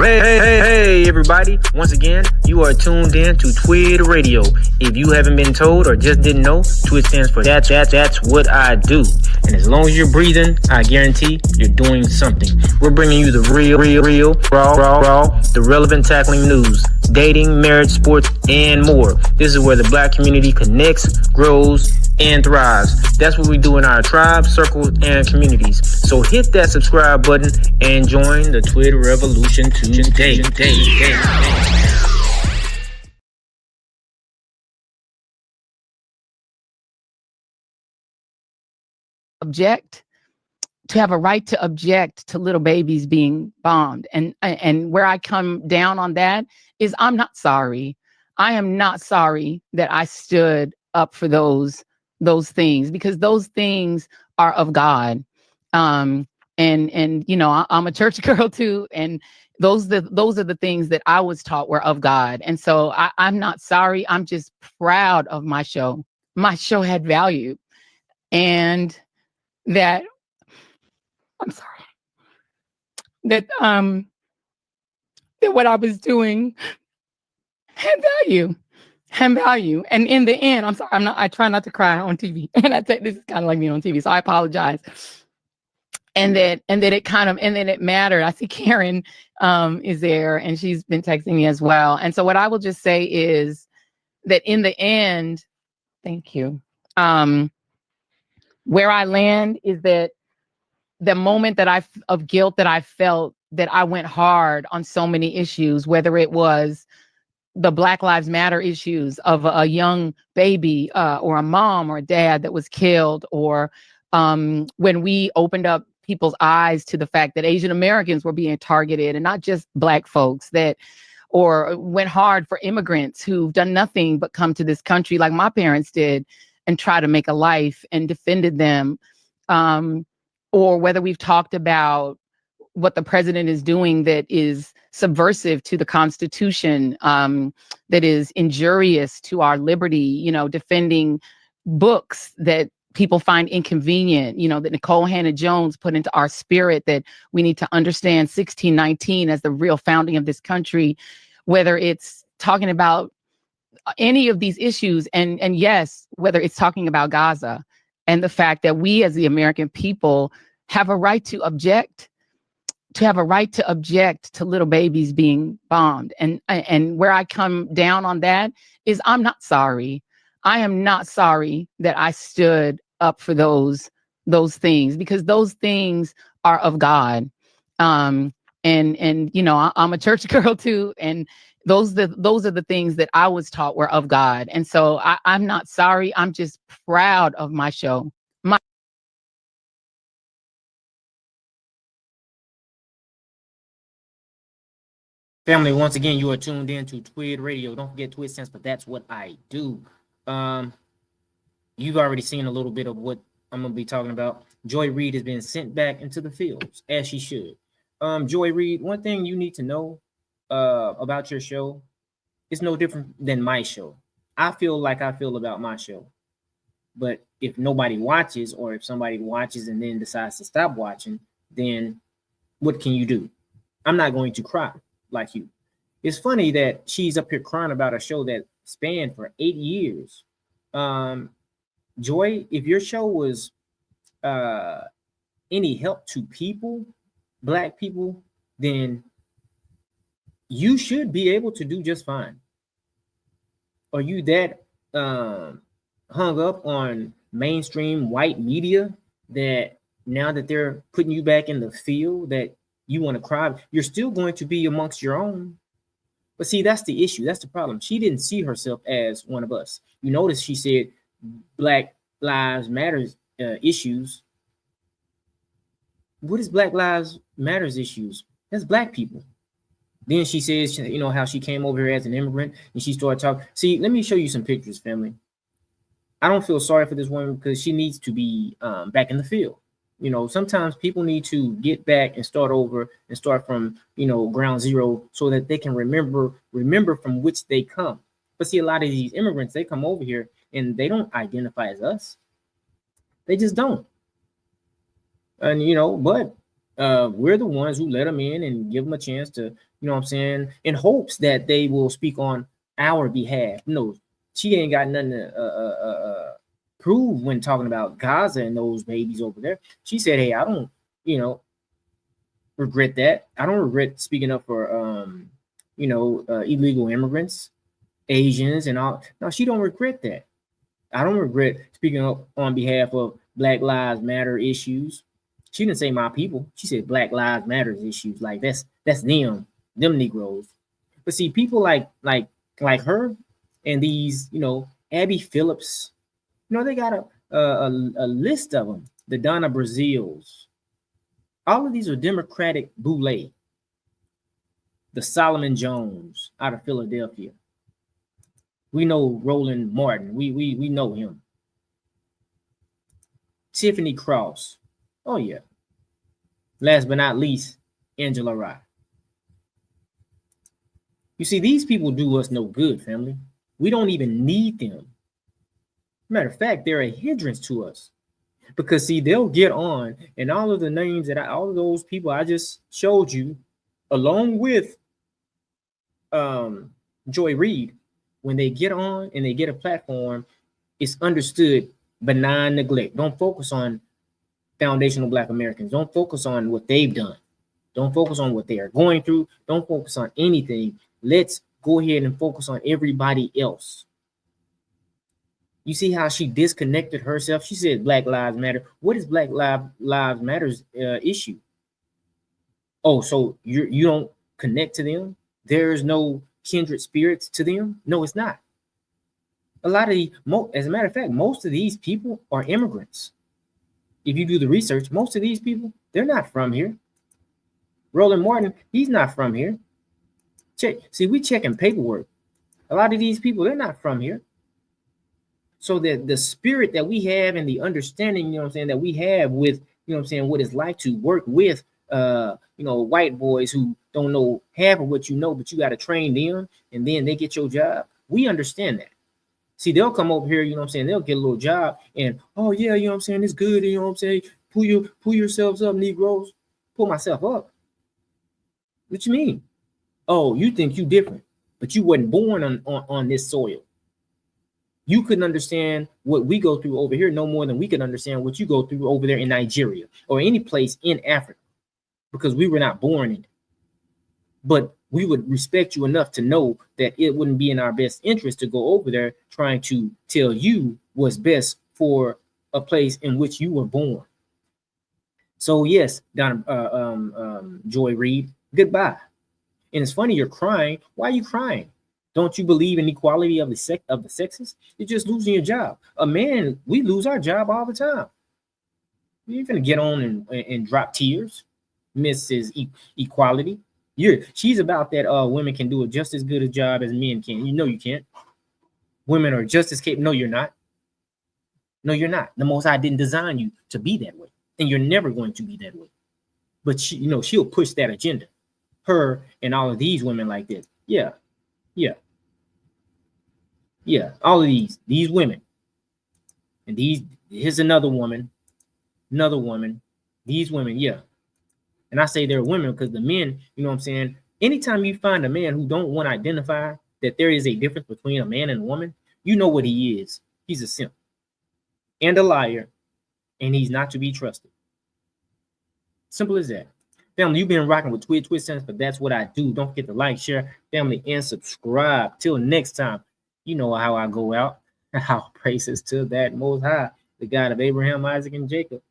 Hey, everybody. Once again, you are tuned in to TWID Radio. If you haven't been told or just didn't know, TWID stands for that's what I do. And as long as you're breathing, I guarantee you're doing something. We're bringing you the real, raw, the relevant tackling news, dating, marriage, sports, and more. This is where the black community connects, grows, and thrives. That's what we do in our tribe, circles, and communities. So hit that subscribe button and join the TWID revolution today. To have a right to object to little babies being bombed. And where I come down on that is I'm not sorry. I am not sorry that I stood up for those things, because those things are of God. And you know, I'm a church girl too, and those are the things that I was taught were of God. And so I'm not sorry. I'm just proud of my show. My show had value, and that I'm sorry that that what I was doing had value. And in the end, I'm sorry, I try not to cry on TV. And I think this is kind of like me on TV, so I apologize. And then it mattered. I see Karen is there, and she's been texting me as well. And so what I will just say is that in the end, thank you. Where I land is that the moment of guilt that I felt, that I went hard on so many issues, whether it was the Black Lives Matter issues of a young baby or a mom or a dad that was killed, or when we opened up people's eyes to the fact that Asian Americans were being targeted, and not just Black folks, or went hard for immigrants who've done nothing but come to this country like my parents did and try to make a life and defended them. Or whether we've talked about what the president is doing that is subversive to the Constitution, that is injurious to our liberty, you know, defending books that people find inconvenient, you know, that Nicole Hannah-Jones put into our spirit, that we need to understand 1619 as the real founding of this country, whether it's talking about any of these issues. And yes, whether it's talking about Gaza and the fact that we as the American people have a right to object to little babies being bombed. And where I come down on that is I'm not sorry. I am not sorry that I stood up for those things, because those things are of God. And you know, I'm a church girl too, and those are the things that I was taught were of God. And so I'm not sorry. I'm just proud of my show. Family, once again, you are tuned in to TWID Radio. Don't forget TWID stands for that's what I do. You've already seen a little bit of what I'm going to be talking about. Joy Reid has been sent back into the fields, as she should. Joy Reid, one thing you need to know about your show, it's no different than my show. I feel like I feel about my show. But if nobody watches, or if somebody watches and then decides to stop watching, then what can you do? I'm not going to cry like you. It's funny that she's up here crying about a show that spanned for 8 years. Joy, if your show was any help to people, Black people, then you should be able to do just fine. Are you that hung up on mainstream white media that now that they're putting you back in the field that you want to cry? You're still going to be amongst your own. But see, that's the issue. That's the problem. She didn't see herself as one of us. You notice she said Black Lives Matters issues. What is Black Lives Matters issues? That's Black people. Then she says, you know, how she came over here as an immigrant and she started talking. See, let me show you some pictures, family. I don't feel sorry for this woman because she needs to be back in the field. You know, sometimes people need to get back and start over and start from, you know, ground zero so that they can remember from which they come. But see, a lot of these immigrants, they come over here and they don't identify as us. They just don't. And, you know, but we're the ones who let them in and give them a chance to, you know what I'm saying, in hopes that they will speak on our behalf. No, she ain't got nothing to prove when talking about Gaza and those babies over there. She said, hey, I don't, you know, regret that. I don't regret speaking up for, illegal immigrants, Asians, and all. No, she don't regret that. I don't regret speaking up on behalf of Black Lives Matter issues. She didn't say my people. She said Black Lives Matter issues. Like that's them Negroes. But see, people like her and these, Abby Phillips, they got a list of them. The Donna Brazils. All of these are Democratic boule. The Solomon Jones out of Philadelphia. We know Roland Martin. We know him. Tiffany Cross. Oh, yeah. Last but not least, Angela Rye. You see, these people do us no good, family. We don't even need them. Matter of fact, they're a hindrance to us. Because, see, they'll get on, and all of the names all of those people I just showed you, along with Joy Reid, when they get on and they get a platform, it's understood benign neglect. Don't focus on foundational Black Americans. Don't focus on what they've done. Don't focus on what they are going through. Don't focus on anything. Let's go ahead and focus on everybody else. You see how she disconnected herself? She said Black Lives Matter. What is Black Lives Matter's issue? Oh, so you don't connect to them? There's no kindred spirits to them? No, it's not. A lot of as a matter of fact, most of these people are immigrants. If you do the research, most of these people, they're not from here. Roland Martin, he's not from here. We checking paperwork. A lot of these people, they're not from here. So that the spirit that we have and the understanding, that we have with, what it's like to work with, white boys who don't know half of what you know, but you got to train them and then they get your job. We understand that. See, they'll come over here, they'll get a little job and, oh, yeah, it's good. Pull yourselves up, Negroes. Pull myself up. What you mean? Oh, you think you different, but you wasn't born on this soil. You couldn't understand what we go through over here no more than we could understand what you go through over there in Nigeria or any place in Africa, because we were not born in it. But we would respect you enough to know that it wouldn't be in our best interest to go over there trying to tell you what's best for a place in which you were born. So yes, Joy Reid, goodbye. And it's funny, you're crying. Why are you crying? Don't you believe in equality of the sexes? You're just losing your job. A man, we lose our job all the time. You're gonna get on and drop tears, Mrs. Equality. She's about that women can do just as good a job as men can. You know you can't. Women are just as capable. No, you're not. No, you're not. The Most High didn't design you to be that way. And you're never going to be that way. But she'll push that agenda. Her and all of these women like this. Yeah. All of these women. And here's another woman. These women, yeah. And I say they're women because the men, anytime you find a man who don't want to identify that there is a difference between a man and a woman, you know what he is. He's a simp and a liar, and he's not to be trusted. Simple as that. Family, you've been rocking with TWID10, but that's what I do. Don't forget to like, share, family, and subscribe. Till next time, you know how I go out. How praises to that Most High, the God of Abraham, Isaac, and Jacob.